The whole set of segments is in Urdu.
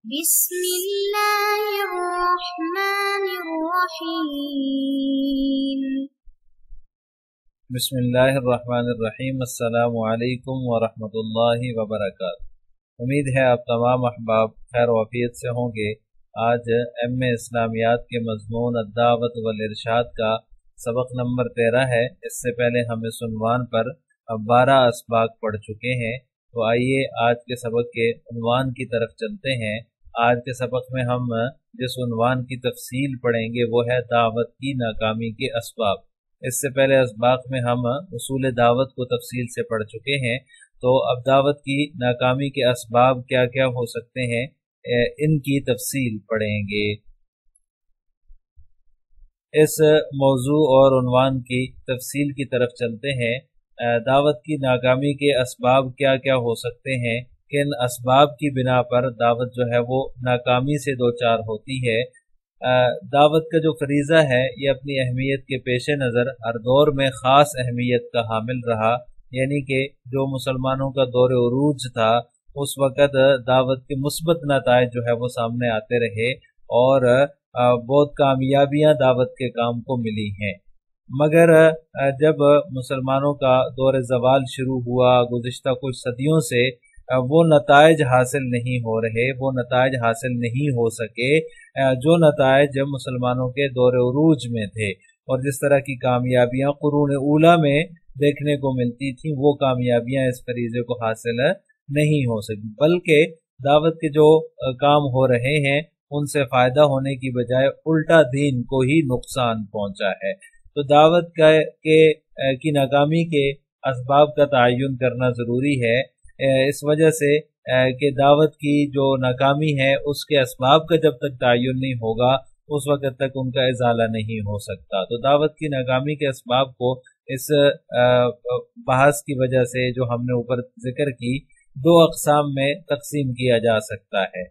بسم اللہ الرحمن الرحیم۔ بسم اللہ الرحمن الرحیم۔ السلام علیکم ورحمۃ اللہ وبرکاتہ۔ امید ہے آپ تمام احباب خیر و عافیت سے ہوں گے۔ آج ایم اے اسلامیات کے مضمون الدعوت والارشاد کا سبق نمبر 13 ہے۔ اس سے پہلے ہم اس عنوان پر 12 اسباق پڑھ چکے ہیں، تو آئیے آج کے سبق کے عنوان کی طرف چلتے ہیں۔ آج کے سبق میں ہم جس عنوان کی تفصیل پڑھیں گے وہ ہے دعوت کی ناکامی کے اسباب۔ اس سے پہلے اسباق میں ہم اصول دعوت کو تفصیل سے پڑھ چکے ہیں، تو اب دعوت کی ناکامی کے اسباب کیا کیا ہو سکتے ہیں ان کی تفصیل پڑھیں گے۔ اس موضوع اور عنوان کی تفصیل کی طرف چلتے ہیں۔ دعوت کی ناکامی کے اسباب کیا کیا ہو سکتے ہیں، کن اسباب کی بنا پر دعوت جو ہے وہ ناکامی سے دوچار ہوتی ہے۔ دعوت کا جو فریضہ ہے یہ اپنی اہمیت کے پیش نظر ہر دور میں خاص اہمیت کا حامل رہا، یعنی کہ جو مسلمانوں کا دور عروج تھا اس وقت دعوت کے مثبت نتائج جو ہے وہ سامنے آتے رہے اور بہت کامیابیاں دعوت کے کام کو ملی ہیں۔ مگر جب مسلمانوں کا دور زوال شروع ہوا، گزشتہ کچھ صدیوں سے وہ نتائج حاصل نہیں ہو رہے، وہ نتائج حاصل نہیں ہو سکے جو نتائج مسلمانوں کے دور عروج میں تھے، اور جس طرح کی کامیابیاں قرون اولیٰ میں دیکھنے کو ملتی تھیں وہ کامیابیاں اس فریضے کو حاصل نہیں ہو سکی، بلکہ دعوت کے جو کام ہو رہے ہیں ان سے فائدہ ہونے کی بجائے الٹا دین کو ہی نقصان پہنچا ہے۔ تو دعوت کی ناکامی کے اسباب کا تعین کرنا ضروری ہے، اس وجہ سے کہ دعوت کی جو ناکامی ہے اس کے اسباب کا جب تک تعین نہیں ہوگا اس وقت تک ان کا ازالہ نہیں ہو سکتا۔ تو دعوت کی ناکامی کے اسباب کو اس بحث کی وجہ سے جو ہم نے اوپر ذکر کی 2 اقسام میں تقسیم کیا جا سکتا ہے۔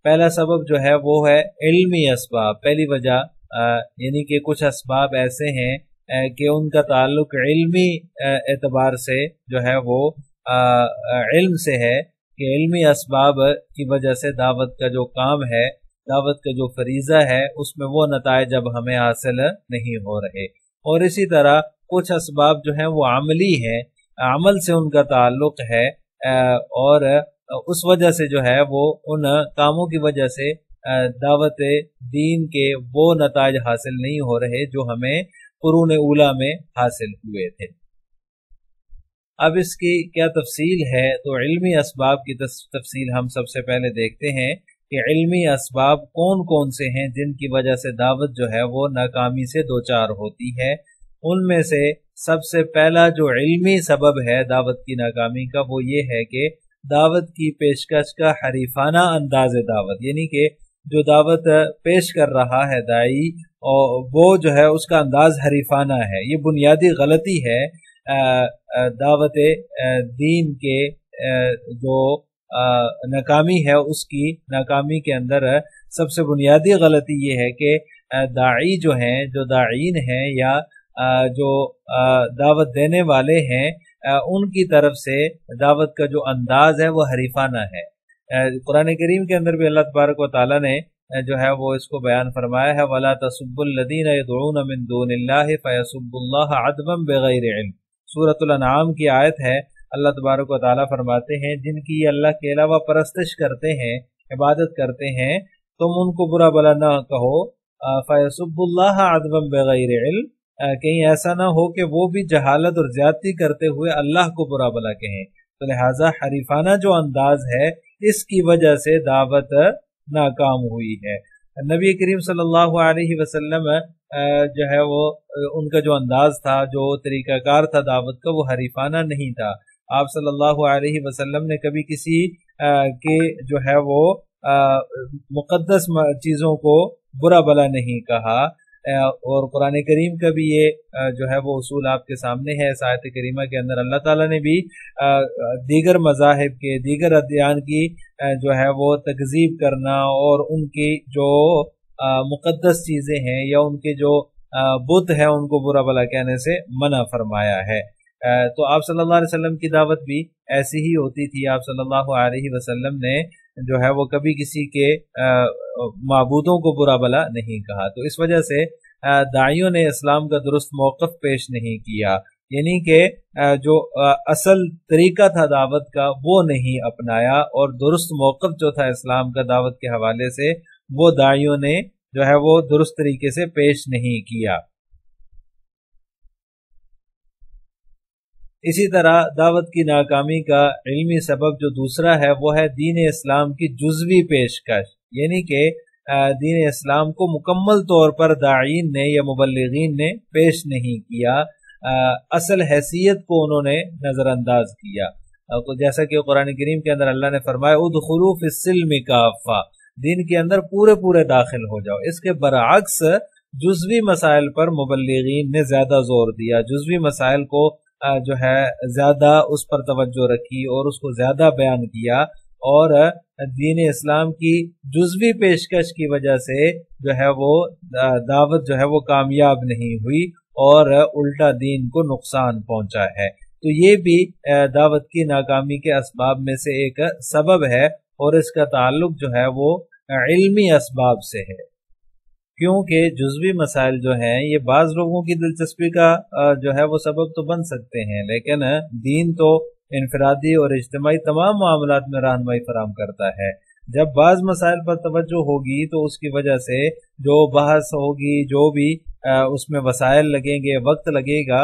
پہلا سبب جو ہے وہ ہے علمی اسباب۔ پہلی وجہ یعنی کہ کچھ اسباب ایسے ہیں کہ ان کا تعلق علمی اعتبار سے جو ہے وہ علم سے ہے، کہ علمی اسباب کی وجہ سے دعوت کا جو کام ہے، دعوت کا جو فریضہ ہے اس میں وہ نتائج اب ہمیں حاصل نہیں ہو رہے۔ اور اسی طرح کچھ اسباب جو ہیں وہ عملی ہیں، عمل سے ان کا تعلق ہے، اور اس وجہ سے جو ہے وہ ان کاموں کی وجہ سے دعوت دین کے وہ نتائج حاصل نہیں ہو رہے جو ہمیں قرون اولیٰ میں حاصل ہوئے تھے۔ اب اس کی کیا تفصیل ہے، تو علمی اسباب کی تفصیل ہم سب سے پہلے دیکھتے ہیں کہ علمی اسباب کون کون سے ہیں جن کی وجہ سے دعوت جو ہے وہ ناکامی سے دوچار ہوتی ہے۔ ان میں سے سب سے پہلا جو علمی سبب ہے دعوت کی ناکامی کا وہ یہ ہے کہ دعوت کی پیشکش کا حریفانہ انداز دعوت، یعنی کہ جو دعوت پیش کر رہا ہے داعی اور وہ جو ہے اس کا انداز حریفانہ ہے۔ یہ بنیادی غلطی ہے دعوت دین کے جو ناکامی ہے، اس کی ناکامی کے اندر سب سے بنیادی غلطی یہ ہے کہ داعی جو ہیں، جو داعین ہیں یا جو دعوت دینے والے ہیں، ان کی طرف سے دعوت کا جو انداز ہے وہ حریفانہ ہے۔ قرآن کریم کے اندر بھی اللہ تبارک و تعالیٰ نے جو ہے وہ اس کو بیان فرمایا ہے، وَلَا تَسُبُّوا الَّذِينَ يَدْعُونَ مِن دُونِ اللَّهِ فَيَسُبُّوا اللَّهَ عَدْوًا بِغَيْرِ عِلْمٍ۔ سورۃ الانعام کی آیت ہے، اللہ تبارک و تعالیٰ فرماتے ہیں جن کی اللہ کے علاوہ پرستش کرتے ہیں، عبادت کرتے ہیں، تم ان کو برا بلا نہ کہو، فَيَسُبُّوا اللَّهَ عَدْوًا بِغَيْرِ عِلْمٍ، کہیں ایسا نہ ہو کہ وہ بھی جہالت اور زیادتی کرتے ہوئے اللہ کو برا بلا کہیں۔ تو لہٰذا حریفانہ جو انداز ہے اس کی وجہ سے دعوت ناکام ہوئی ہے۔ نبی کریم صلی اللہ علیہ وسلم جو ہے وہ ان کا جو انداز تھا، جو طریقہ کار تھا دعوت کا، وہ حریفانہ نہیں تھا۔ آپ صلی اللہ علیہ وسلم نے کبھی کسی کے جو ہے وہ مقدس چیزوں کو برا بلا نہیں کہا، اور قرآن کریم کا بھی یہ جو ہے وہ اصول آپ کے سامنے ہے۔ اس آیت کریمہ کے اندر اللہ تعالیٰ نے بھی دیگر مذاہب کے، دیگر ادیان کی جو ہے وہ تکذیب کرنا اور ان کی جو مقدس چیزیں ہیں یا ان کے جو بت ہیں ان کو برا بلا کہنے سے منع فرمایا ہے۔ تو آپ صلی اللہ علیہ وسلم کی دعوت بھی ایسی ہی ہوتی تھی. آپ صلی اللہ علیہ وسلم نے جو ہے وہ کبھی کسی کے معبودوں کو برا بلا نہیں کہا. تو اس وجہ سے داعیوں نے اسلام کا درست موقف پیش نہیں کیا، یعنی کہ جو اصل طریقہ تھا دعوت کا وہ نہیں اپنایا، اور درست موقف جو تھا اسلام کا دعوت کے حوالے سے وہ داعیوں نے جو ہے وہ درست طریقے سے پیش نہیں کیا. اسی طرح دعوت کی ناکامی کا علمی سبب جو دوسرا ہے وہ ہے دین اسلام کی جزوی پیشکش، یعنی کہ دین اسلام کو مکمل طور پر داعین نے یا مبلغین نے پیش نہیں کیا، اصل حیثیت کو انہوں نے نظر انداز کیا. جیسا کہ قرآن کریم کے اندر اللہ نے فرمایا ادخلوا فی السلم کافہ، دین کے اندر پورے داخل ہو جاؤ. اس کے برعکس جزوی مسائل پر مبلغین نے زیادہ زور دیا، جزوی مسائل کو جو ہے زیادہ اس پر توجہ رکھی اور اس کو زیادہ بیان کیا، اور دین اسلام کی جزوی پیشکش کی وجہ سے جو ہے وہ دعوت جو ہے وہ کامیاب نہیں ہوئی اور الٹا دین کو نقصان پہنچا ہے. تو یہ بھی دعوت کی ناکامی کے اسباب میں سے ایک سبب ہے، اور اس کا تعلق جو ہے وہ علمی اسباب سے ہے، کیونکہ جزوی مسائل جو ہیں یہ بعض لوگوں کی دلچسپی کا جو ہے وہ سبب تو بن سکتے ہیں، لیکن دین تو انفرادی اور اجتماعی تمام معاملات میں رہنمائی فراہم کرتا ہے. جب بعض مسائل پر توجہ ہوگی تو اس کی وجہ سے جو بحث ہوگی، جو بھی اس میں وسائل لگیں گے، وقت لگے گا،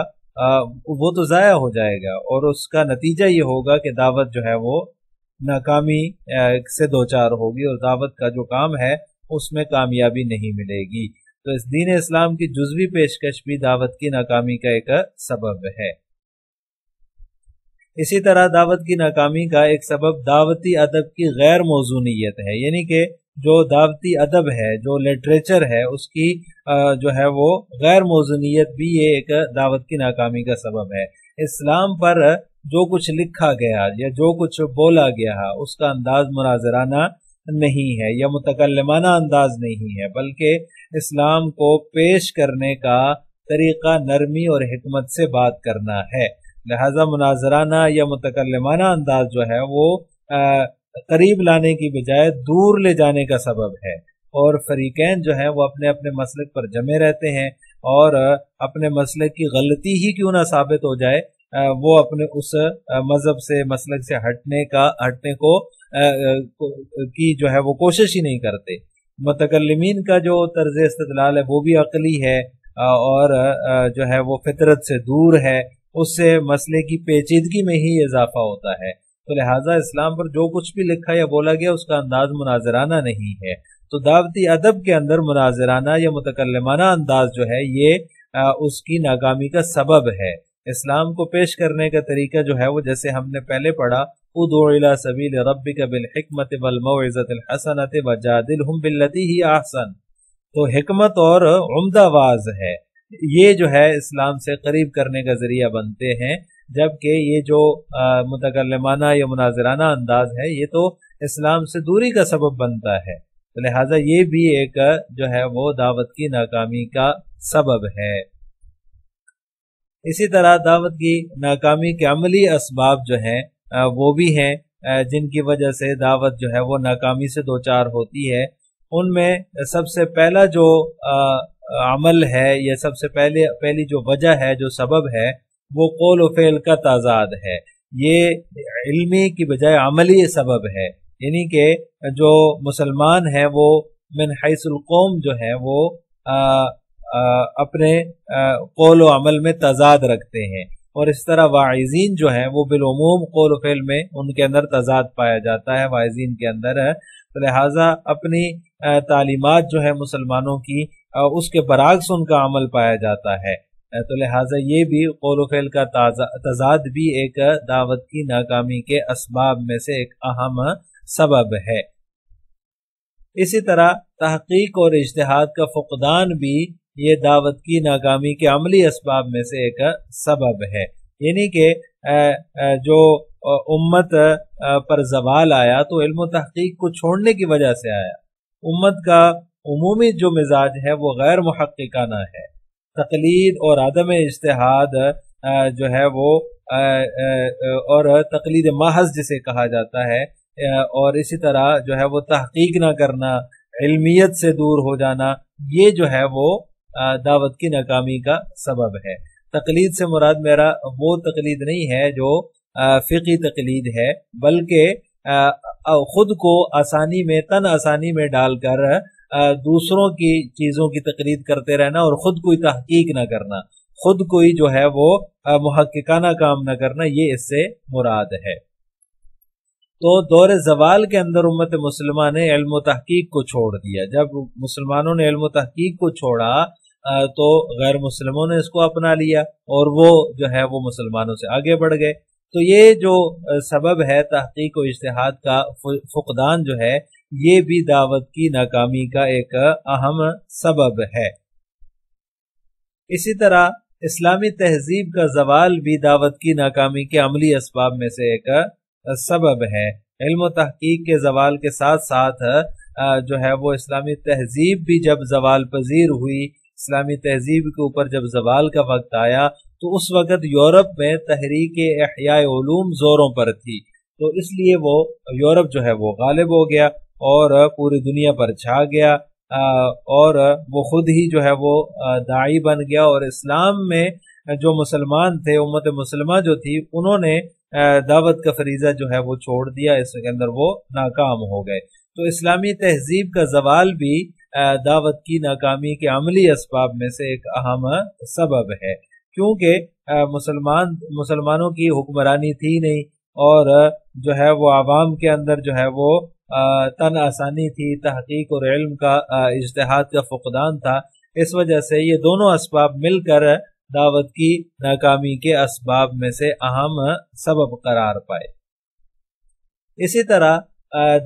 وہ تو ضائع ہو جائے گا، اور اس کا نتیجہ یہ ہوگا کہ دعوت جو ہے وہ ناکامی سے دوچار ہوگی، اور دعوت کا جو کام ہے اس میں کامیابی نہیں ملے گی. تو اس دین اسلام کی جزوی پیشکش بھی دعوت کی ناکامی کا ایک سبب ہے. اسی طرح دعوت کی ناکامی کا ایک سبب دعوتی ادب کی غیر موزونیت ہے، یعنی کہ جو دعوتی ادب ہے، جو لٹریچر ہے، اس کی جو ہے وہ غیر موزونیت بھی یہ ایک دعوت کی ناکامی کا سبب ہے. اسلام پر جو کچھ لکھا گیا یا جو کچھ بولا گیا اس کا انداز مناظرانہ نہیں ہے یا متکلمانہ انداز نہیں ہے، بلکہ اسلام کو پیش کرنے کا طریقہ نرمی اور حکمت سے بات کرنا ہے. لہذا مناظرانہ یا متکلمانہ انداز جو ہے وہ قریب لانے کی بجائے دور لے جانے کا سبب ہے، اور فریقین جو ہیں وہ اپنے اپنے مسلک پر جمے رہتے ہیں، اور اپنے مسلک کی غلطی ہی کیوں نہ ثابت ہو جائے وہ اپنے اس مذہب سے مسلک سے ہٹنے کو کی جو ہے وہ کوشش ہی نہیں کرتے. متکلمین کا جو طرز استدلال ہے وہ بھی عقلی ہے اور جو ہے وہ فطرت سے دور ہے، اس سے مسئلے کی پیچیدگی میں ہی اضافہ ہوتا ہے. تو لہٰذا اسلام پر جو کچھ بھی لکھا یا بولا گیا اس کا انداز مناظرانہ نہیں ہے. تو دعوتی ادب کے اندر مناظرانہ یا متکلمانہ انداز جو ہے یہ اس کی ناکامی کا سبب ہے. اسلام کو پیش کرنے کا طریقہ جو ہے وہ جیسے ہم نے پہلے پڑھا ادعو الی سبیل ربک بالحکمت والموعظۃ الحسنۃ وجادلہم باللتی ہی احسن. تو حکمت اور عمدہ واعظ ہے، یہ جو ہے اسلام سے قریب کرنے کا ذریعہ بنتے ہیں، جبکہ یہ جو متکلمانہ یا مناظرانہ انداز ہے یہ تو اسلام سے دوری کا سبب بنتا ہے. لہٰذا یہ بھی ایک جو ہے وہ دعوت کی ناکامی کا سبب ہے. اسی طرح دعوت کی ناکامی کے عملی اسباب جو ہیں وہ بھی ہیں جن کی وجہ سے دعوت جو ہے وہ ناکامی سے دوچار ہوتی ہے. ان میں سب سے پہلا جو عمل ہے یا سب سے پہلی جو وجہ ہے، جو سبب ہے، وہ قول و فعل کا تضاد ہے. یہ علمی کی بجائے عملی سبب ہے، یعنی کہ جو مسلمان ہیں وہ من حیث القوم جو ہیں وہ اپنے قول و عمل میں تضاد رکھتے ہیں، اور اس طرح واعظین جو ہیں وہ بالعموم قول و فعل میں ان کے اندر تضاد پایا جاتا ہے واعظین کے اندر. تو لہٰذا اپنی تعلیمات جو ہے مسلمانوں کی اس کے برعکس ان کا عمل پایا جاتا ہے. تو لہٰذا یہ بھی قول و فعل کا تضاد بھی ایک دعوت کی ناکامی کے اسباب میں سے ایک اہم سبب ہے. اسی طرح تحقیق اور اجتہاد کا فقدان بھی یہ دعوت کی ناکامی کے عملی اسباب میں سے ایک سبب ہے. یعنی کہ جو امت پر زوال آیا تو علم و تحقیق کو چھوڑنے کی وجہ سے آیا. امت کا عمومی جو مزاج ہے وہ غیر محققانہ ہے. تقلید اور عدم اجتہاد جو ہے وہ اور تقلید محض جسے کہا جاتا ہے، اور اسی طرح جو ہے وہ تحقیق نہ کرنا، علمیت سے دور ہو جانا، یہ جو ہے وہ دعوت کی ناکامی کا سبب ہے۔ تقلید سے مراد میرا وہ تقلید نہیں ہے جو فقہی تقلید ہے، بلکہ خود کو آسانی میں ڈال کر دوسروں کی چیزوں کی تقلید کرتے رہنا اور خود کوئی تحقیق نہ کرنا، خود کوئی جو ہے وہ محققانہ کام نہ کرنا، یہ اس سے مراد ہے۔ تو دور زوال کے اندر امت مسلمہ نے علم و تحقیق کو چھوڑ دیا۔ جب مسلمانوں نے علم و تحقیق کو چھوڑا تو غیر مسلموں نے اس کو اپنا لیا اور وہ جو ہے وہ مسلمانوں سے آگے بڑھ گئے۔ تو یہ جو سبب ہے تحقیق و اجتہاد کا فقدان جو ہے، یہ بھی دعوت کی ناکامی کا ایک اہم سبب ہے۔ اسی طرح اسلامی تہذیب کا زوال بھی دعوت کی ناکامی کے عملی اسباب میں سے ایک سبب ہے۔ علم و تحقیق کے زوال کے ساتھ ساتھ جو ہے وہ اسلامی تہذیب بھی جب زوال پذیر ہوئی، اسلامی تہذیب کے اوپر جب زوال کا وقت آیا تو اس وقت یورپ میں تحریک احیاء علوم زوروں پر تھی، تو اس لیے وہ یورپ جو ہے وہ غالب ہو گیا اور پوری دنیا پر چھا گیا، اور وہ خود ہی جو ہے وہ داعی بن گیا، اور اسلام میں جو مسلمان تھے، امت مسلمہ جو تھی، انہوں نے دعوت کا فریضہ جو ہے وہ چھوڑ دیا، اس کے اندر وہ ناکام ہو گئے۔ تو اسلامی تہذیب کا زوال بھی دعوت کی ناکامی کے عملی اسباب میں سے ایک اہم سبب ہے، کیونکہ مسلمانوں کی حکمرانی تھی نہیں، اور جو ہے وہ عوام کے اندر جو ہے وہ تن آسانی تھی، تحقیق اور علم کا اجتہاد کا فقدان تھا۔ اس وجہ سے یہ دونوں اسباب مل کر دعوت کی ناکامی کے اسباب میں سے اہم سبب قرار پائے۔ اسی طرح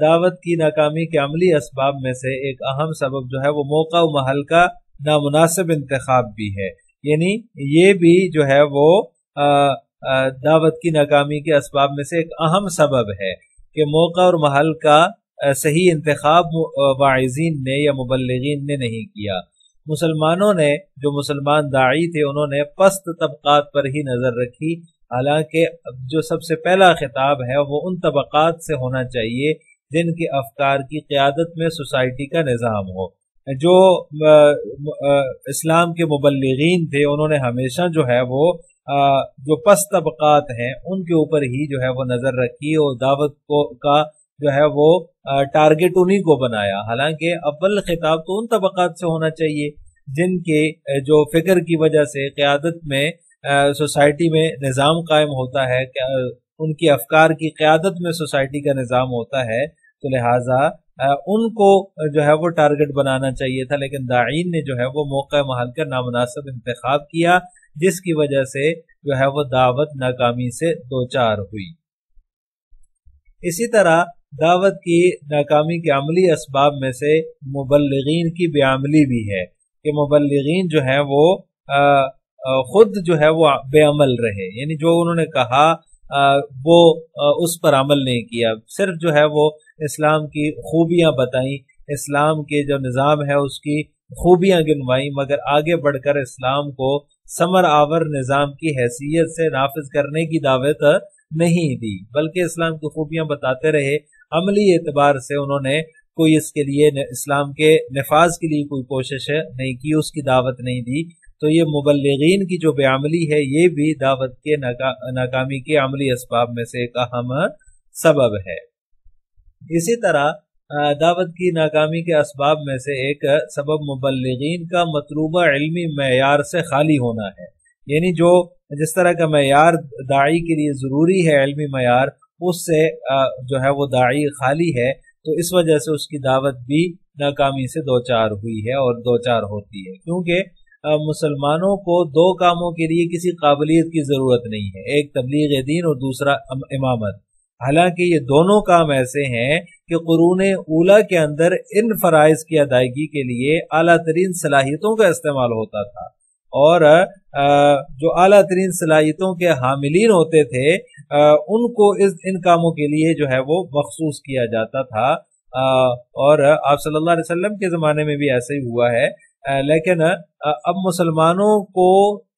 دعوت کی ناکامی کے عملی اسباب میں سے ایک اہم سبب جو ہے وہ موقع و محل کا نامناسب انتخاب بھی ہے، یعنی یہ بھی جو ہے وہ دعوت کی ناکامی کے اسباب میں سے ایک اہم سبب ہے کہ موقع اور محل کا صحیح انتخاب واعظین نے یا مبلغین نے نہیں کیا۔ مسلمانوں نے، جو مسلمان داعی تھے، انہوں نے پست طبقات پر ہی نظر رکھی، حالانکہ جو سب سے پہلا خطاب ہے وہ ان طبقات سے ہونا چاہیے جن کے افکار کی قیادت میں سوسائٹی کا نظام ہو۔ جو اسلام کے مبلغین تھے، انہوں نے ہمیشہ جو ہے وہ جو پست طبقات ہیں ان کے اوپر ہی جو ہے وہ نظر رکھی اور دعوت کا جو ہے وہ ٹارگٹ انہی کو بنایا، حالانکہ اول خطاب تو ان طبقات سے ہونا چاہیے جن کے جو فکر کی وجہ سے قیادت میں سوسائٹی میں نظام قائم ہوتا ہے، ان کی افکار کی قیادت میں سوسائٹی کا نظام ہوتا ہے، تو لہٰذا ان کو جو ہے وہ ٹارگٹ بنانا چاہیے تھا، لیکن داعین نے جو ہے وہ موقع محل کا نامناسب انتخاب کیا، جس کی وجہ سے جو ہے وہ دعوت ناکامی سے دوچار ہوئی۔ اسی طرح دعوت کی ناکامی کے عملی اسباب میں سے مبلغین کی بے عملی بھی ہے، کہ مبلغین جو ہیں وہ خود جو ہے وہ بے عمل رہے، یعنی جو انہوں نے کہا وہ اس پر عمل نہیں کیا، صرف جو ہے وہ اسلام کی خوبیاں بتائیں، اسلام کے جو نظام ہے اس کی خوبیاں گنوائیں، مگر آگے بڑھ کر اسلام کو ثمر آور نظام کی حیثیت سے نافذ کرنے کی دعوت نہیں دی، بلکہ اسلام کی خوبیاں بتاتے رہے۔ عملی اعتبار سے انہوں نے کوئی اس کے لیے اسلام کے نفاذ کے لیے کوئی کوشش نہیں کی، اس کی دعوت نہیں دی۔ تو یہ مبلغین کی جو بے عملی ہے، یہ بھی دعوت کے ناکامی کے عملی اسباب میں سے ایک اہم سبب ہے۔ اسی طرح دعوت کی ناکامی کے اسباب میں سے ایک سبب مبلغین کا مطلوبہ علمی معیار سے خالی ہونا ہے، یعنی جس طرح کا معیار داعی کے لیے ضروری ہے، علمی معیار، اس سے جو ہے وہ داعی خالی ہے، تو اس وجہ سے اس کی دعوت بھی ناکامی سے دوچار ہوئی ہے اور دوچار ہوتی ہے، کیونکہ مسلمانوں کو دو کاموں کے لیے کسی قابلیت کی ضرورت نہیں ہے، ایک تبلیغ دین اور دوسرا امامت، حالانکہ یہ دونوں کام ایسے ہیں کہ قرون اولیٰ کے اندر ان فرائض کی ادائیگی کے لیے اعلیٰ ترین صلاحیتوں کا استعمال ہوتا تھا، اور جو اعلیٰ ترین صلاحیتوں کے حاملین ہوتے تھے ان کو ان کاموں کے لیے جو ہے وہ مخصوص کیا جاتا تھا، اور آپ صلی اللہ علیہ وسلم کے زمانے میں بھی ایسا ہی ہوا ہے، لیکن اب مسلمانوں کو